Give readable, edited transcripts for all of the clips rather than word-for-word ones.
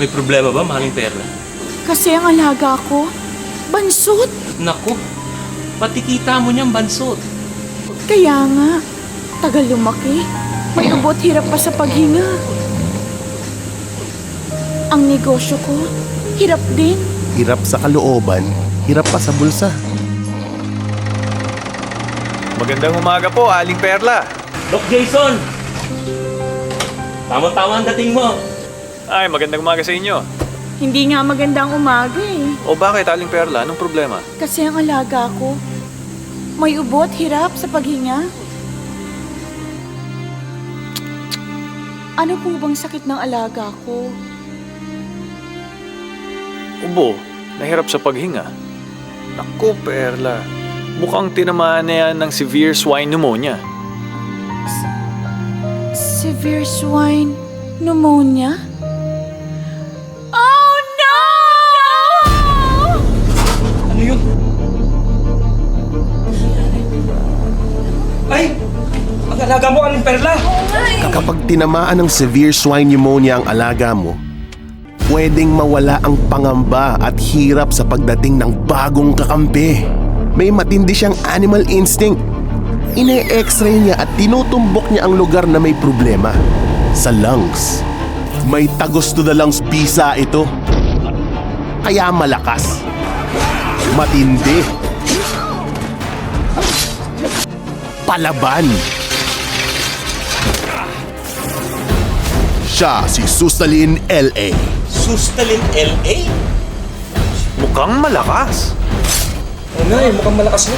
May problema ba, Maring Perla? Kasi ang alaga ko, bansot. Naku, pati kita mo niyang bansot. Kaya nga, tagal lumaki. May ubot hirap pa sa paghinga. Ang negosyo ko, hirap din. Hirap sa kalooban, hirap pa sa bulsa. Magandang umaga po, Aling Perla. Doc Jason! Tama-tama ang dating mo. Ay, magandang umaga sa inyo. Hindi nga magandang umaga eh. O bakit, Aling Perla? Anong problema? Kasi ang alaga ko, may ubot hirap sa paghinga. Ano po bang sakit ng alaga ko? Ubo, nahirap sa paghinga. Naku, Perla. Mukhang tinamaan na yan ng severe swine pneumonia. Severe swine pneumonia? Oh no! Ano yun? Ay! Ang alaga mo, Aling Perla! Kapag tinamaan ng severe swine pneumonia ang alaga mo, pwedeng mawala ang pangamba at hirap sa pagdating ng bagong kakampi. May matindi siyang animal instinct. Ine-x-ray niya at tinutumbok niya ang lugar na may problema. Sa lungs. May tagos to the lungs bisa ito. Kaya malakas. Matindi. Palaban. Siya si Sustalin L.A. Sustalin L.A.? Mukhang malakas. Oo nga eh, mukhang malakas mo.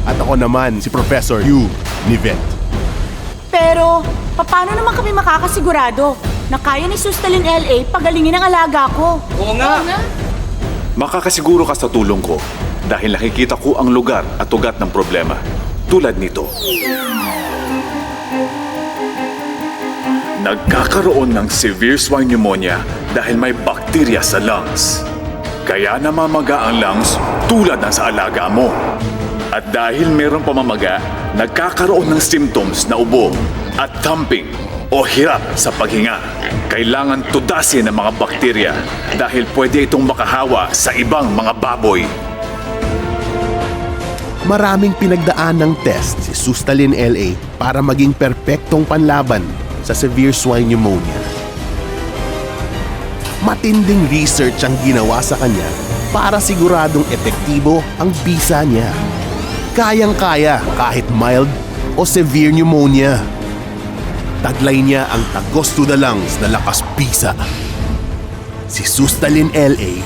At ako naman si Professor Yu Nivet. Pero, paano naman kami makakasigurado na kaya ni Sustalin L.A. pagalingin ang alaga ko? Oo nga. Makakasiguro ka sa tulong ko dahil nakikita ko ang lugar at ugat ng problema. Tulad nito. Nagkakaroon ng severe swine pneumonia dahil may bakterya sa lungs. Kaya namamaga ang lungs tulad ng sa alaga mo. At dahil mayroong pamamaga, nagkakaroon ng symptoms na ubo at thumping o hirap sa paghinga. Kailangan tudasin ng mga bakterya dahil pwede itong makahawa sa ibang mga baboy. Maraming pinagdaan ng test si Sustalin L.A. para maging perpektong panlaban sa severe swine pneumonia. Matinding research ang ginawa sa kanya para siguradong epektibo ang bisa niya. Kayang-kaya kahit mild o severe pneumonia. Taglay niya ang tagos to the lungs na lakas bisa. Si Sustalin L.A.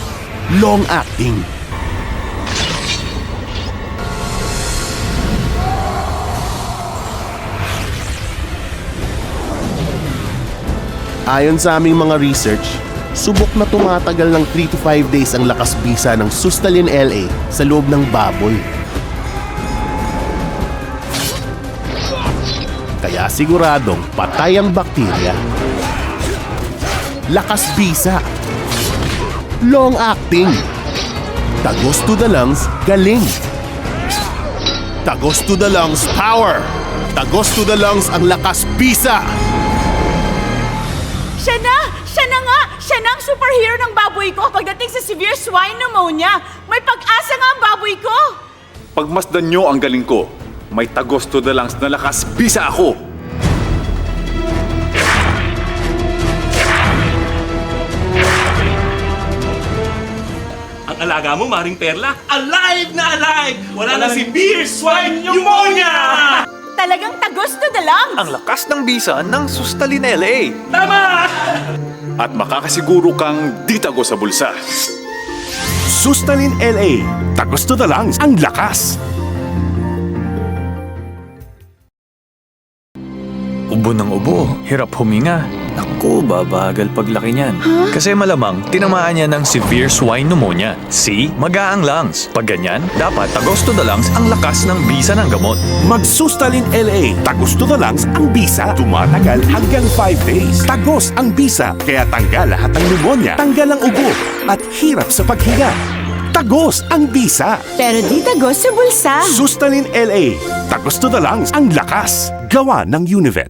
long-acting. Ayon sa aming mga research, subok na tumatagal ng 3 to 5 days ang lakas bisa ng Sustalin L.A. sa loob ng baboy. Kaya siguradong patay ang bakterya. Lakas bisa. Long-acting. Tagos to the lungs, galing. Tagos to the lungs, power. Tagos to the lungs ang lakas bisa. Siya na! Siya na nga! Siya na ang superhero ng baboy ko pagdating sa severe swine pneumonia! May pag-asa nga ang baboy ko! Pagmasdan nyo ang galing ko, may tagos to the lungs na lakas bisa ako. Ang alaga mo, Maring Perla, alive na alive! Wala na severe swine pneumonia! Talagang tagos to the lungs! Ang lakas ng bisa ng Sustalin L.A. Tama! At makakasiguro kang di tagos sa bulsa. Sustalin L.A. Tagos to the lungs, ang lakas. Ubo ng ubo, hirap huminga. Naku, babagal paglaki niyan. Kasi malamang tinamaan niya ng severe swine pneumonia. See? Maga ang lungs. Pag ganyan, dapat tagos to the lungs ang lakas ng bisa ng gamot. Mag-Sustalin LA. Tagos to the lungs ang bisa. Tumatagal hanggang 5 days. Tagos ang bisa. Kaya tanggal lahat ng pneumonia. Tanggal ang ubo. At hirap sa paghinga. Tagos ang bisa. Pero di tagos sa bulsa! Sustalin LA. Tagos to the lungs ang lakas. Gawa ng Univet.